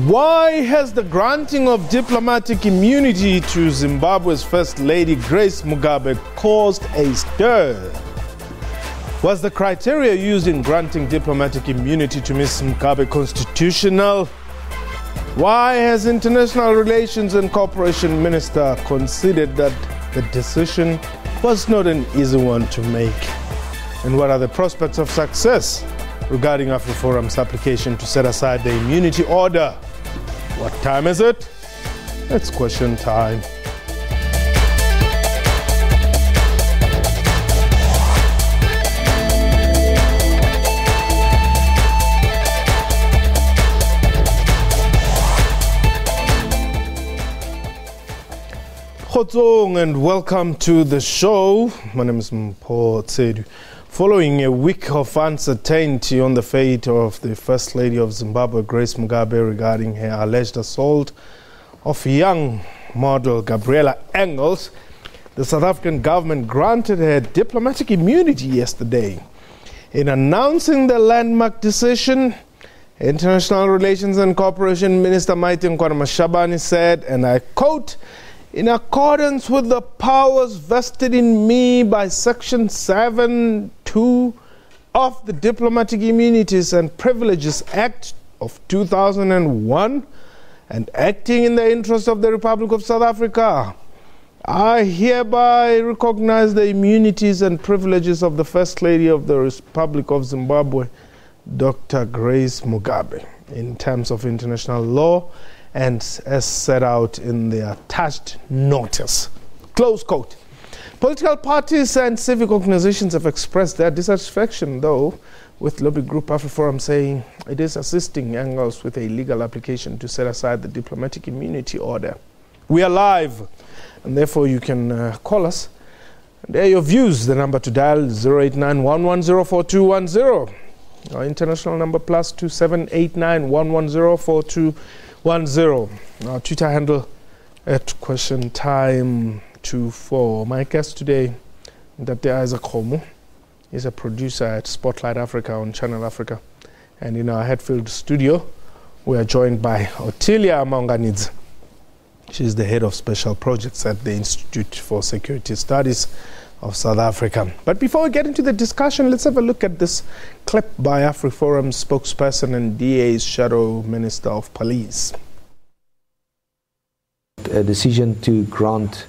Why has the granting of diplomatic immunity to Zimbabwe's First Lady Grace Mugabe caused a stir? Was the criteria used in granting diplomatic immunity to Ms. Mugabe constitutional? Why has International Relations and Cooperation Minister considered that the decision was not an easy one to make? And what are the prospects of success regarding Afriforum's application to set aside the immunity order? What time is it? It's question time. Khotsong and welcome to the show. My name is Mpho Tsedu. Following a week of uncertainty on the fate of the First Lady of Zimbabwe, Grace Mugabe, regarding her alleged assault of young model Gabriella Engels, the South African government granted her diplomatic immunity yesterday. In announcing the landmark decision, International Relations and Cooperation Minister Maite Nkoana-Mashabane said, and I quote, "In accordance with the powers vested in me by Section 7(2) of the Diplomatic Immunities and Privileges Act of 2001, and acting in the interest of the Republic of South Africa, I hereby recognize the immunities and privileges of the First Lady of the Republic of Zimbabwe, Dr. Grace Mugabe, in terms of international law and as set out in the attached notice." Close quote. Political parties and civic organizations have expressed their dissatisfaction, though, with lobby group Afriforum saying it is assisting Engels with a legal application to set aside the diplomatic immunity order. We are live, and therefore you can call us and air your views. The number to dial is 089-110-4210. Our international number +2789-110-4210. Our Twitter handle at question time 24. My guest today, Dr. Isaac Khomo, is a producer at Spotlight Africa on Channel Africa. And in our Hatfield studio, we are joined by Otilia Maunganidze. She is the head of special projects at the Institute for Security Studies of South Africa. But before we get into the discussion, let's have a look at this clip by Afriforum spokesperson and DA's Shadow Minister of Police. A decision to grant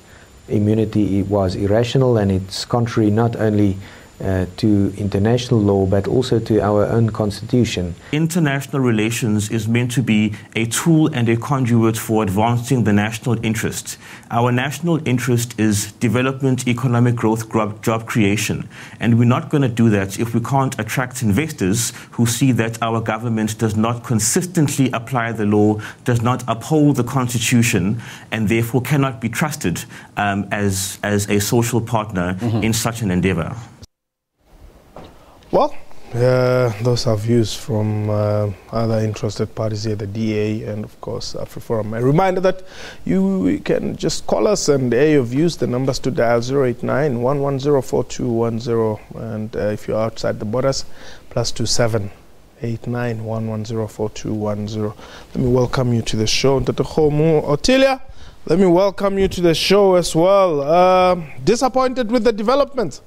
immunity was irrational, and it's contrary not only to international law but also to our own constitution. International relations is meant to be a tool and a conduit for advancing the national interest. Our national interest is development, economic growth, job creation. And we're not going to do that if we can't attract investors who see that our government does not consistently apply the law, does not uphold the constitution, and therefore cannot be trusted as a social partner in such an endeavor. Well, those are views from other interested parties here, the DA and, of course, Afriforum. A reminder that you can just call us and air your views. The numbers to dial 089-110-4210. And if you're outside the borders, +2789-110-4210. Let me welcome you to the show. Dr. Khomo, Otilia, let me welcome you to the show as well. Disappointed with the developments?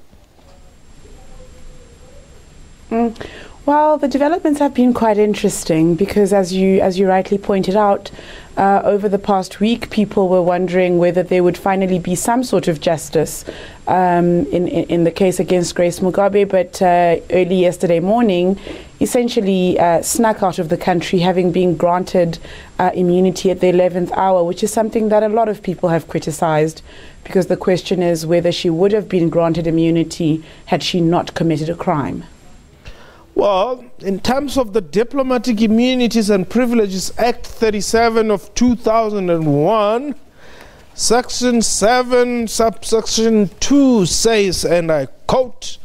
Well, the developments have been quite interesting because, as you rightly pointed out, over the past week, people were wondering whether there would finally be some sort of justice in the case against Grace Mugabe. But early yesterday morning, essentially snuck out of the country, having been granted immunity at the 11th hour, which is something that a lot of people have criticized, because the question is whether she would have been granted immunity had she not committed a crime. Well, in terms of the Diplomatic Immunities and Privileges Act 37 of 2001, Section 7, subsection 2 says, and I quote,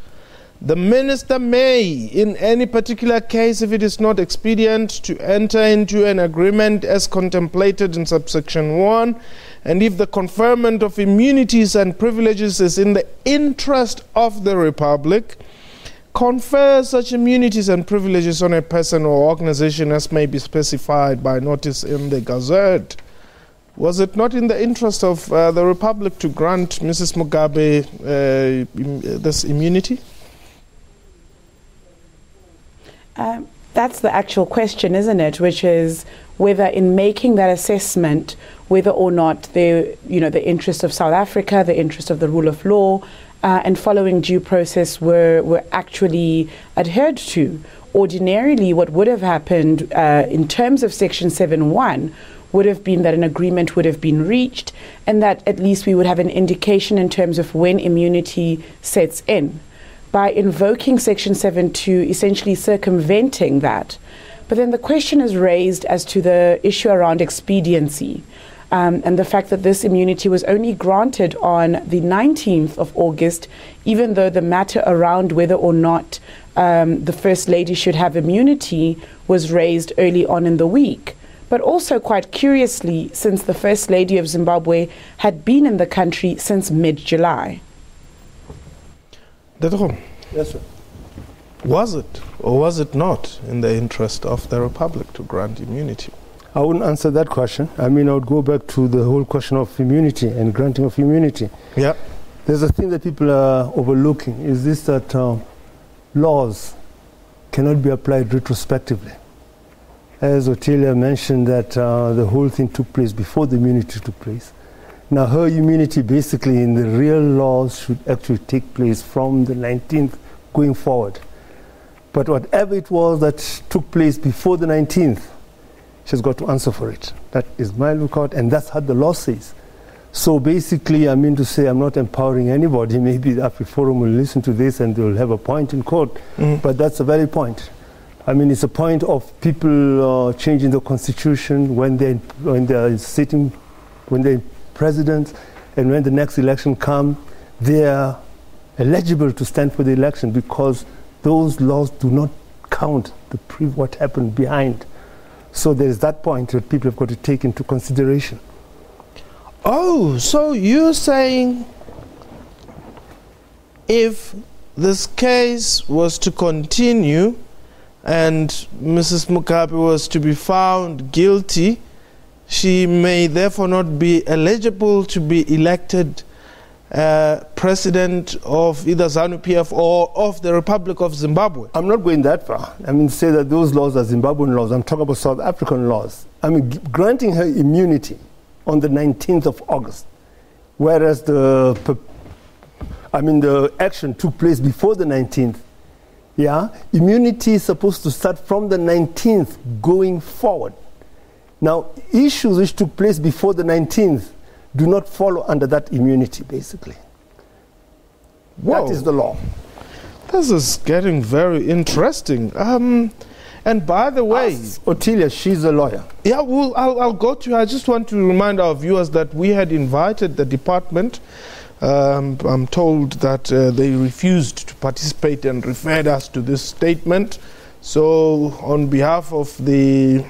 "The minister may, in any particular case, if it is not expedient, to enter into an agreement as contemplated in subsection 1, and if the conferment of immunities and privileges is in the interest of the Republic, confer such immunities and privileges on a person or organization as may be specified by notice in the Gazette. Was it not in the interest of the Republic to grant Mrs. Mugabe this immunity? That's the actual question, isn't it? Which is whether in making that assessment, whether or not the interest of South Africa, the interest of the rule of law, and following due process were actually adhered to. Ordinarily, what would have happened in terms of Section 7.1 would have been that an agreement would have been reached, and that at least we would have an indication in terms of when immunity sets in. By invoking Section 7.2, essentially circumventing that. But then the question is raised as to the issue around expediency, and the fact that this immunity was only granted on the 19th of August, even though the matter around whether or not the First Lady should have immunity was raised early on in the week. But also, quite curiously, since the First Lady of Zimbabwe had been in the country since mid-July. Yes, sir. Was it or was it not in the interest of the Republic to grant immunity? I wouldn't answer that question. I mean, I would go back to the whole question of immunity and granting of immunity. Yeah. There's a thing that people are overlooking, is this that laws cannot be applied retrospectively. As Otelia mentioned, that the whole thing took place before the immunity took place. Now, her immunity basically in the real laws should actually take place from the 19th going forward. But whatever it was that took place before the 19th, she's got to answer for it. That is my lookout, and that's how the law says. So basically, I mean to say I'm not empowering anybody. Maybe the Afriforum will listen to this and they'll have a point in court, but that's a valid point. I mean, it's a point of people changing the constitution when they're sitting, when they're president, and when the next election comes, they are eligible to stand for the election because those laws do not count what happened behind. So there's that point that people have got to take into consideration. Oh, so you're saying if this case was to continue and Mrs. Mugabe was to be found guilty, she may therefore not be eligible to be elected president of either ZANU-PF or of the Republic of Zimbabwe. I'm not going that far. I mean, say that those laws are Zimbabwean laws. I'm talking about South African laws. I mean, granting her immunity on the 19th of August, whereas the action took place before the 19th. Yeah, immunity is supposed to start from the 19th going forward. Now, issues which took place before the 19th do not follow under that immunity, basically. Whoa. That is the law. This is getting very interesting. And by the way, Otelia, she's a lawyer. Yeah, well, I'll go to her. I just want to remind our viewers that we had invited the department. I'm told that they refused to participate and referred us to this statement. So on behalf of the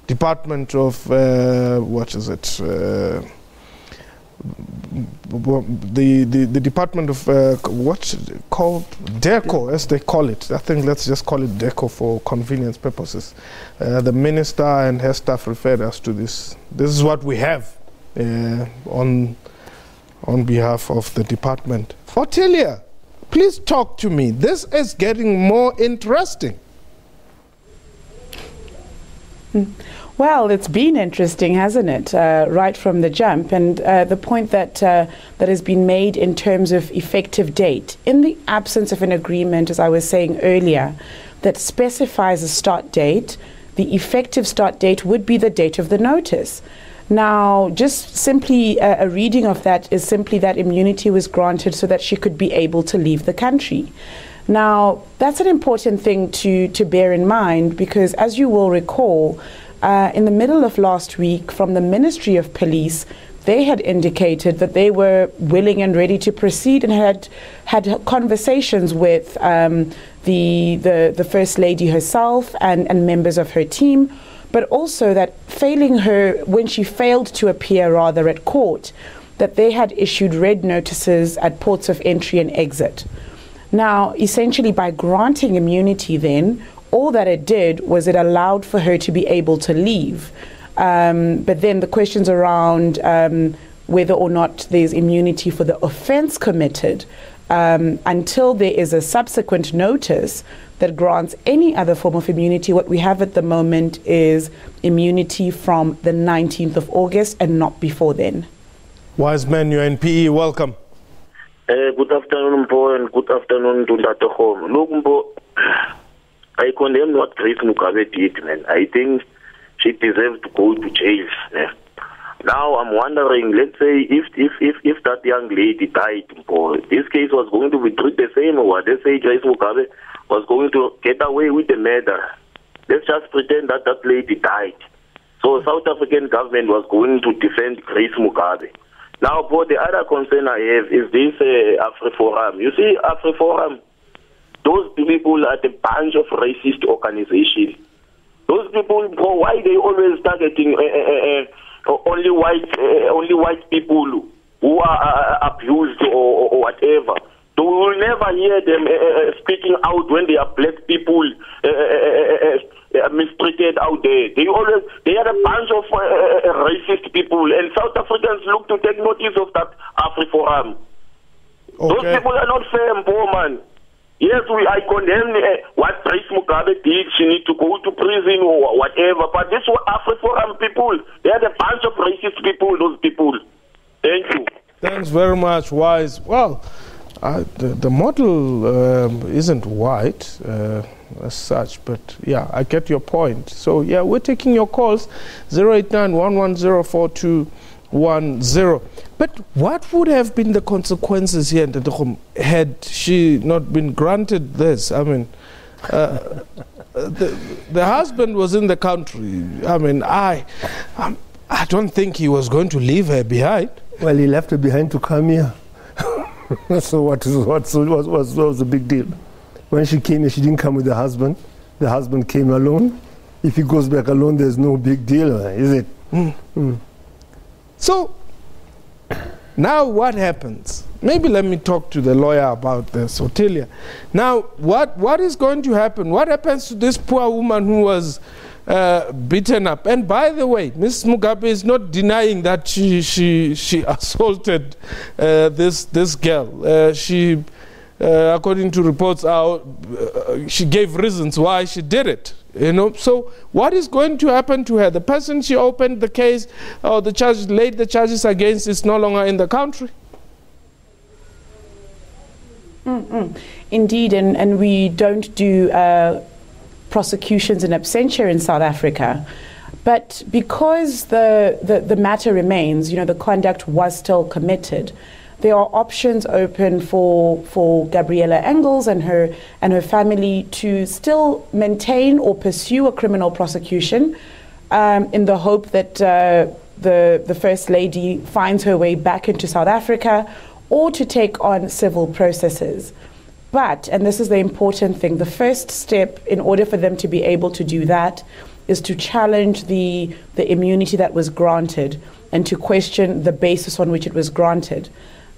Department of, the Department of what's it called? DECO, as they call it. I think let's just call it DECO for convenience purposes. The minister and her staff referred us to this. This is what we have on behalf of the department. Otelia, please talk to me. This is getting more interesting. Well, it's been interesting, hasn't it, right from the jump? And the point that has been made in terms of effective date, in the absence of an agreement, as I was saying earlier, that specifies a start date, the effective start date would be the date of the notice. Now, just simply a reading of that is simply that immunity was granted so that she could be able to leave the country. Now, that's an important thing to bear in mind because, as you will recall, in the middle of last week, from the Ministry of Police, they had indicated that they were willing and ready to proceed and had conversations with the First Lady herself and members of her team, but also that failing her, when she failed to appear rather at court, that they had issued red notices at ports of entry and exit. Now, essentially, by granting immunity then, all that it did was it allowed for her to be able to leave. But then the questions around whether or not there's immunity for the offence committed, until there is a subsequent notice that grants any other form of immunity, what we have at the moment is immunity from the 19th of August and not before then. Wiseman, you're in PE, welcome. Good afternoon, Mpo, and good afternoon to Dr. Home. Look, Mpo, I condemn what Grace Mugabe did, man. I think she deserves to go to jail. Man. Now I'm wondering, let's say if that young lady died, Mpo, this case was going to be treated the same, or what? Let's say Grace Mugabe was going to get away with the murder. Let's just pretend that that lady died. So South African government was going to defend Grace Mugabe. Now, for the other concern I have is this Afriforum. You see, Afriforum, those people are the bunch of racist organizations. Those people, why they always targeting only white people who are abused or whatever? So we will never hear them speaking out when they are black people mistreated out there. They are a bunch of racist people, and South Africans look to take notice of that Afriforum. Okay. Those people are not fair, poor man. Yes, I condemn what Grace Mugabe did. She needs to go to prison or whatever. But this Afriforum people, they are a bunch of racist people. Those people. Thank you. Thanks very much, Wise. Well, the model isn't white as such, but yeah, I get your point. So yeah, we're taking your calls, 089-110-4210. But what would have been the consequences here had she not been granted this? I mean, the husband was in the country. I mean, I don't think he was going to leave her behind. Well, he left her behind to come here. So what was the big deal? When she came here, she didn't come with the husband. The husband came alone. If he goes back alone, there's no big deal, is it? So now what happens? Maybe let me talk to the lawyer about this, Otelia. Now, what is going to happen? What happens to this poor woman who was beaten up? And by the way, Ms. Mugabe is not denying that she assaulted this girl. She, according to reports, she gave reasons why she did it. You know, so what is going to happen to her? The person she opened the case or the charge laid the charges against is no longer in the country. Indeed, and we don't do prosecutions in absentia in South Africa. But because the matter remains, you know, the conduct was still committed, there are options open for Gabriella Engels and her family to still maintain or pursue a criminal prosecution in the hope that the First Lady finds her way back into South Africa, or to take on civil processes. But, and this is the important thing, the first step in order for them to be able to do that is to challenge the immunity that was granted and to question the basis on which it was granted.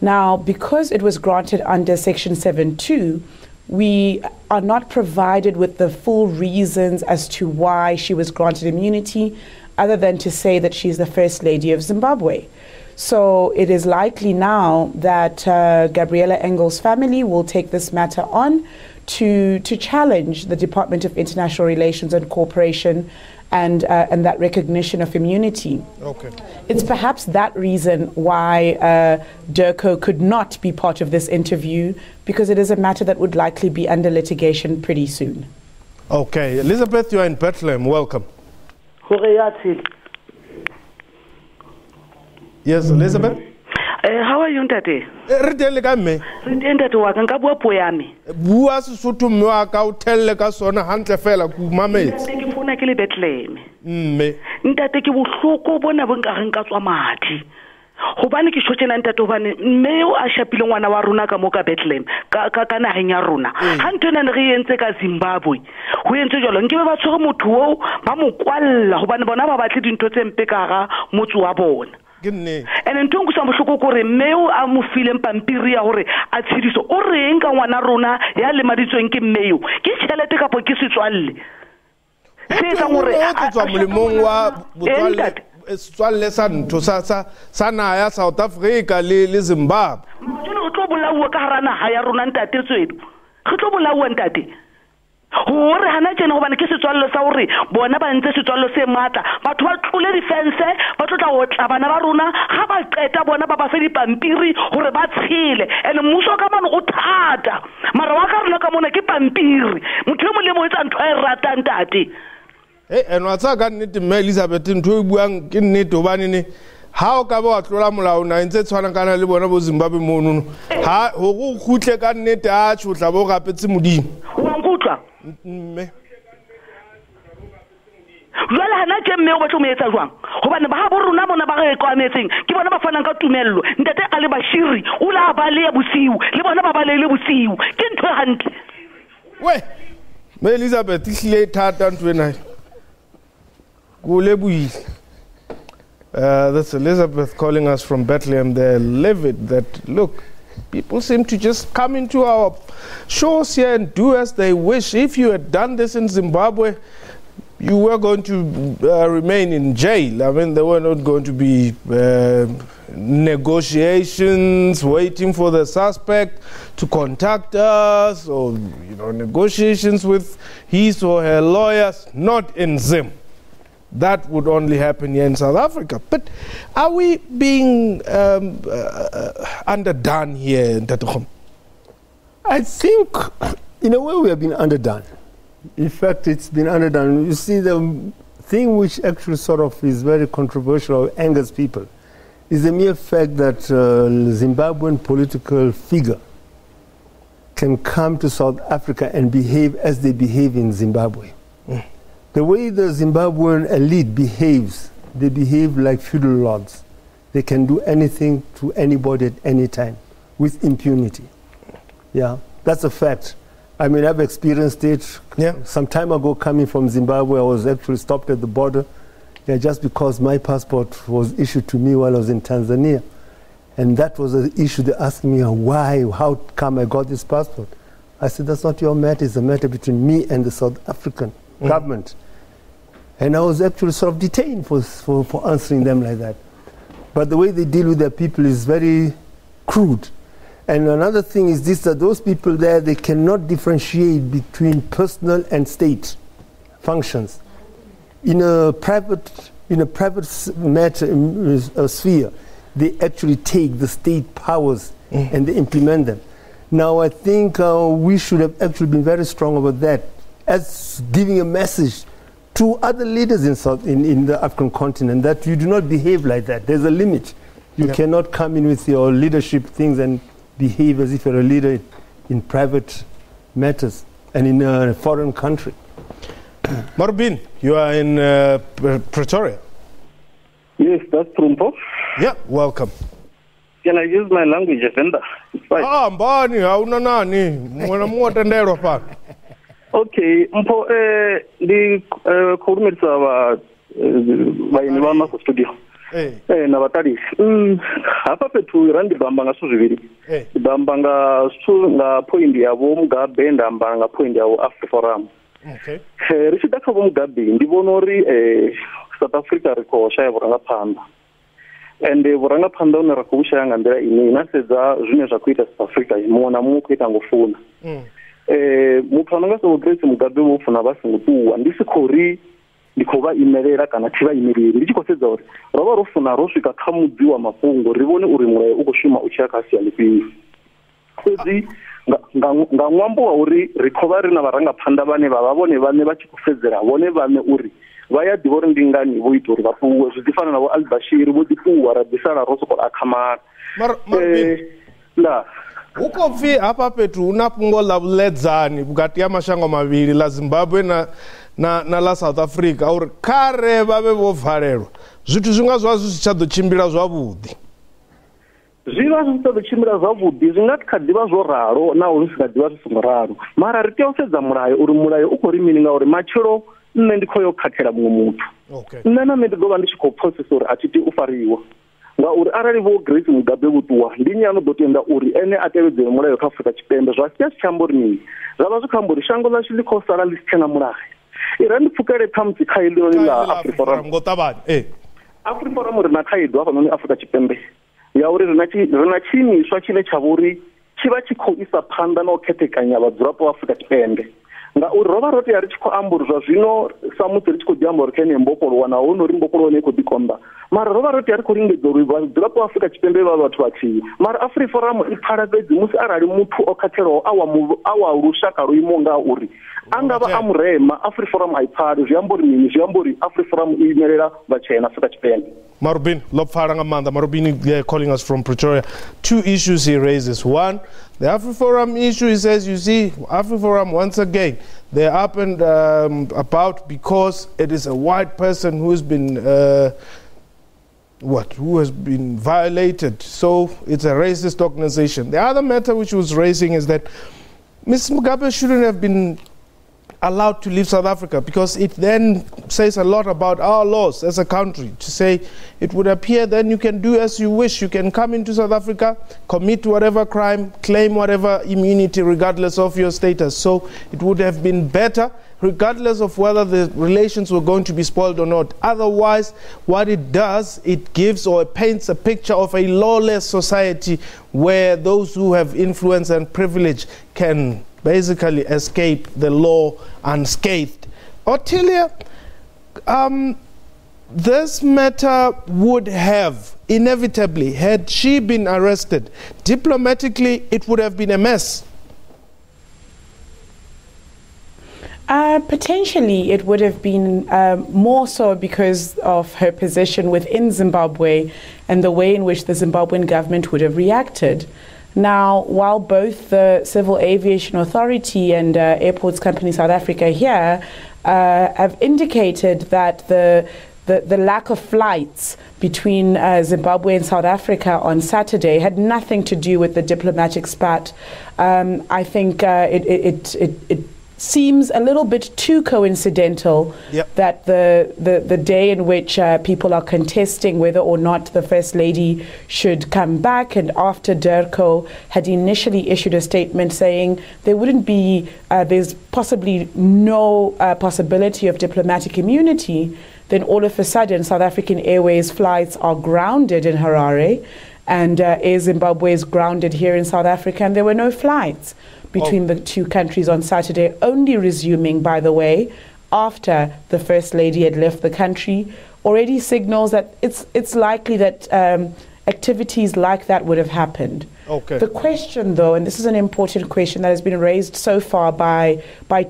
Now, because it was granted under Section 7.2, we are not provided with the full reasons as to why she was granted immunity, other than to say that she's the First Lady of Zimbabwe. So it is likely now that Gabriella Engels' family will take this matter on to challenge the Department of International Relations and Cooperation and that recognition of immunity. Okay. It's perhaps that reason why Durko could not be part of this interview, because it is a matter that would likely be under litigation pretty soon. Okay. Elizabeth, you are in Bethlehem. Welcome. Yes, Elizabeth? How are you, Ntate? Ritele ka me. Ntate wa ka nka bua puo ya me. Bua Sesotho mme wa ka o telle ka sona hantle fela ku mametse. Ke fona ke le Bethlehem. Mme. Ntate ke bohloko bona bo nka reng ka tswa madi. Hobane ke shotjena ntate hobane mme o a shapile ngwana wa rona ka mo ka Bethlehem ka naheng ya rona. Ha ntona ne re entse ka Zimbabwe. Ho entse jalo nke ba tshwere motho o ba mo kwalla hobane bona ba batle dintho tse mpe ka ga motho wa bona. And ene ntho nkusa bohloko gore mmeo a mo fileng pampiri ya hore a tshidiso o reng ka ngwana rona ya le maditsweng ke mmeo ke tšhelete kapo ke setswalle se tsa gore a tswa molemong wa setswalle sa ntho sa naha ya South Africa le Zimbabwe o tlo bolawa ka hara naha ya rona ntate tswedu re tlo bolawa ntate hore hana tjena hobane ke setswallo sa hore bona ba ntse setswallo se matla batho ba tlole defense ba tlo tla otla bana ba rona ha ba qeta bona ba ba fe dipampiri hore ba tshile ene mmuso ka mane o thata mara wa ka rena ka mona ke pampiri motho mo le mo etsa ntho e ratang tate eno a tsa ka nnete mme Elizabeth ntho e buang ke nnete hobane ne ha o ka ba wa tlola molao na ntse tshwana kana le bona bo Zimbabwe mono ha ho go khutle ka nnete a tshotla bo gapetse modimo wa nkutlwa mme jwale hana ke mme o batho mo etsa jwang hobane ba ha bo rona bona ba re kwametseng ke bona ba fanang ka tumello ntate a le bashiri o la ba le ya bosiu le bona ba ba le bosiu ke ntho hantle we me Elizabeth hle thata ntwe na that's Elizabeth calling us from Bethlehem. They're livid that, look, people seem to just come into our shores here and do as they wish. If you had done this in Zimbabwe, you were going to remain in jail. I mean, there were not going to be negotiations, waiting for the suspect to contact us, or negotiations with his or her lawyers. Not in Zim. That would only happen here in South Africa. But are we being underdone here in Tatokhom? I think, in a way, we have been underdone. In fact, it's been underdone. You see, the thing which actually sort of is very controversial, angers people, is the mere fact that Zimbabwean political figure can come to South Africa and behave as they behave in Zimbabwe. The way the Zimbabwean elite behaves, they behave like feudal lords. They can do anything to anybody at any time with impunity. Yeah, that's a fact. I mean, I've experienced it. Yeah. Some time ago, coming from Zimbabwe, I was actually stopped at the border just because my passport was issued to me while I was in Tanzania. And that was an issue. They asked me, why, how come I got this passport? I said, that's not your matter. It's a matter between me and the South African government. And I was actually sort of detained for answering them like that. But the way they deal with their people is very crude. And another thing is this, that those people there, they cannot differentiate between personal and state functions. In a private matter, sphere, they actually take the state powers and they implement them. Now, I think we should have actually been very strong about that, as giving a message to other leaders in the African continent that you do not behave like that. There's a limit. You cannot come in with your leadership things and behave as if you're a leader in private matters and in a foreign country. Marbin, you are in Pretoria. Yes, that's true. Yeah, welcome. Can I use my language, Venda? Ah, mbani, hauna nani. Mwana muwatenderwa pa. Okay, mpo di koordinator wa inivama ku studio. Na batali. Hapa petu randi bambanga suziviri. Bambanga nga point ya bo Mugabe ndambanga point ya Afriforum. Okay. Rishida ka bo Mugabe ndibonori South Africa riko shaya buranga panda. And buranga panda una rakusha yanga ndira ini nasedza zwine zwa kuita South Africa imona mu kuita ngofuna. Muthu so Grace Mugabe wo funa basingutuwa ndisi khori ndikova imelela kana thiva imeleli ndichikosedza uri roba rofuna rosvika khamudzi wa mafungo rivone uri mulayo ukoshuma uchakasiya lipini fedzi nga mwambo wa uri rikhova rina varangaphanḓa vane vavone vane vachikufedzera vone vane uri vaya divori ndingani voita uri vapuwe zvitifana navo Albashiri votipuwa rabisala rosoko akhamara la ukopfi hapa petu unapungo la vuledzani vukati ya mashango mavili la Zimbabwe na la South Africa uri kare vave vobvalelwa zwithu zwinga zwa zwi tsha ḓo tshimbila zwavhuḓi zwiva zwi ḓo tshimbila zwavhuḓi zwi nga kha ḓivha zwo ralo na uri zwi ḓivha zwi songo ralo mara ri tea u sedza mulayo uri mulayo u khou ri mini ngauri matshelo nne ndi khou yo khakhela muṅwe muthu nne na nne ndi ḓo vha ndi tshi khou process uri a thi tea u fariwa ngauri arali vho Grace Mugabe vhuṱuwa ndi nnyi ano ḓo tenda uri ene a tevhedzele mulayo kha Afrika Tshipembe zwa sia tshi amba uri mini zwa vha zwi khou amba uri shango ḽashu ḽi khou sala ḽi si tshena mulayo ira ndi pfukele ṱhamusi kha iḽo ḽa Afriforum Afriforum ri na khaedu hafhanoni Afrika Tshipembe ya uri ri na tshiimiswa tshine tsha vha uri tshi vha tshi khou isa phanḓa na u khethekanya vhadzulapo wa Afrika Tshipembe ngauri ro vha ro tea ri tshi khou amba uri zwa zwino sa musi ri tshi khou ḓi amba uri kha ene mbofholowa naho no ri mbofholowa ne khou ḓi konḓa mara ro vha ro tea ri khou lingedza uri vhadzulapo wa Afrika Tshipembe vha vhathu vhathihi mara Afriforum i phala fhedzi musi arali muthu o khathelaho a wa lushaka lwo imaho nga uri angavha a murema Afriforum a i phali zwi amba uri mini zwi amba uri Afriforum i imelela vhatshena Afrika Tshipembe. Marubin, Marubin calling us from Pretoria. Two issues he raises. One, the Afriforum issue, he says, you see, Afriforum, once again, they're up and about because it is a white person who's been, who has been violated. So it's a racist organization. The other matter which he was raising is that Ms. Mugabe shouldn't have been allowed to leave South Africa because it then says a lot about our laws as a country to say it would appear then you can do as you wish. You can come into South Africa, commit whatever crime, claim whatever immunity regardless of your status. So it would have been better regardless of whether the relations were going to be spoiled or not. Otherwise, what it does, it gives or it paints a picture of a lawless society where those who have influence and privilege can basically escape the law unscathed. Ottilia, this matter would have inevitably, had she been arrested, diplomatically it would have been a mess. Potentially it would have been more so because of her position within Zimbabwe and the way in which the Zimbabwean government would have reacted. Now, while both the Civil Aviation Authority and Airports Company South Africa here have indicated that the lack of flights between Zimbabwe and South Africa on Saturday had nothing to do with the diplomatic spat. I think it seems a little bit too coincidental that the day in which people are contesting whether or not the First Lady should come back, and after Durko had initially issued a statement saying there wouldn't be, there's possibly no possibility of diplomatic immunity, then all of a sudden South African Airways flights are grounded in Harare and Air Zimbabwe is grounded here in South Africa, and there were no flights between the two countries on Saturday, only resuming, by the way, after the First Lady had left the country, already signals that it's likely that activities like that would have happened. Okay. The question, though, and this is an important question that has been raised so far by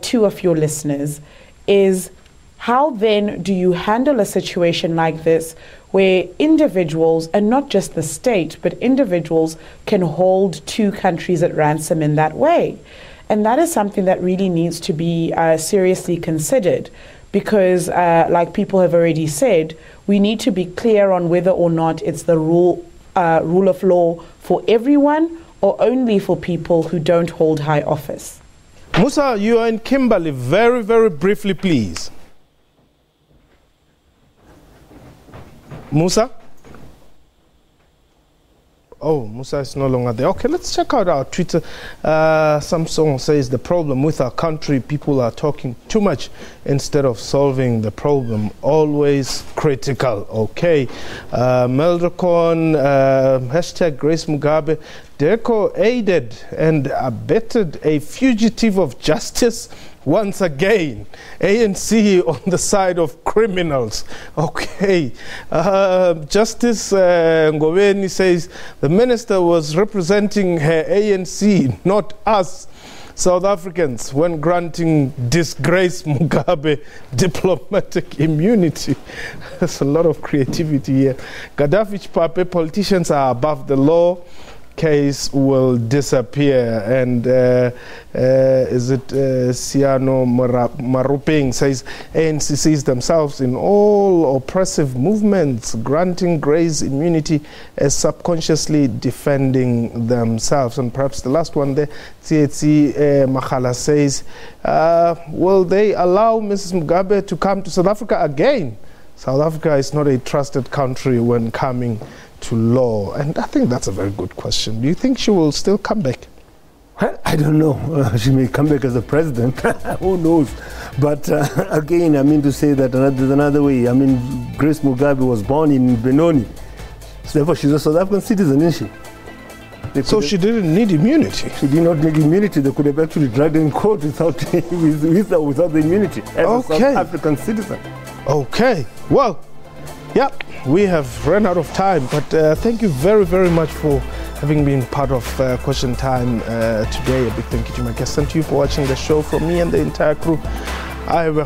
two of your listeners, is how then do you handle a situation like this where individuals, and not just the state, but individuals can hold two countries at ransom in that way? And that is something that really needs to be seriously considered because, like people have already said, we need to be clear on whether or not it's the rule of law for everyone or only for people who don't hold high office. Musa, you are in Kimberley. Very, very briefly, please. Musa? Oh, Musa is no longer there. Okay, let's check out our Twitter. Samsung says the problem with our country, people are talking too much instead of solving the problem. Always critical. Okay. Meldricon, hashtag Grace Mugabe. Deco aided and abetted a fugitive of justice once again. ANC on the side of criminals. Okay. Justice Ngoweni says the minister was representing her ANC, not us South Africans, when granting disgrace Mugabe diplomatic immunity. There's a lot of creativity here. Gaddafi Pape, politicians are above the law. Case will disappear. And is it Siano Maruping says ANC sees themselves in all oppressive movements, granting Grace immunity as subconsciously defending themselves. And perhaps the last one there, Tsietsi Makhala says, will they allow Mrs. Mugabe to come to South Africa again? South Africa is not a trusted country when coming to law? And I think that's a very good question. Do you think she will still come back? Well, I don't know. She may come back as a president. Who knows? But again, I mean to say that there's another way. I mean, Grace Mugabe was born in Benoni. Therefore, she's a South African citizen, isn't she? So she didn't need immunity? She did not need immunity. They could have actually dragged her in court without the immunity as a South African citizen. Okay. Well, yeah, we have run out of time. But thank you very, very much for having been part of Question Time today. A big thank you to my guests and to you for watching the show. From me and the entire crew, I have a